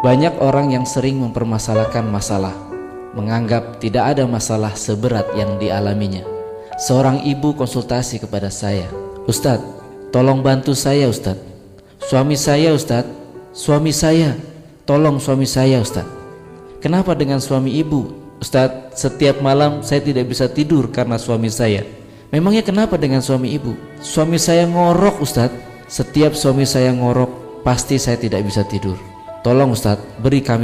Banyak orang yang sering mempermasalahkan masalah, menganggap tidak ada masalah seberat yang dialaminya. Seorang ibu konsultasi kepada saya, "Ustadz, tolong bantu saya Ustadz. Suami saya Ustadz, suami saya, tolong suami saya Ustadz." "Kenapa dengan suami ibu?" "Ustadz, setiap malam saya tidak bisa tidur karena suami saya." "Memangnya kenapa dengan suami ibu?" "Suami saya ngorok Ustadz. Setiap suami saya ngorok, pasti saya tidak bisa tidur. Tolong Ustadz, beri kami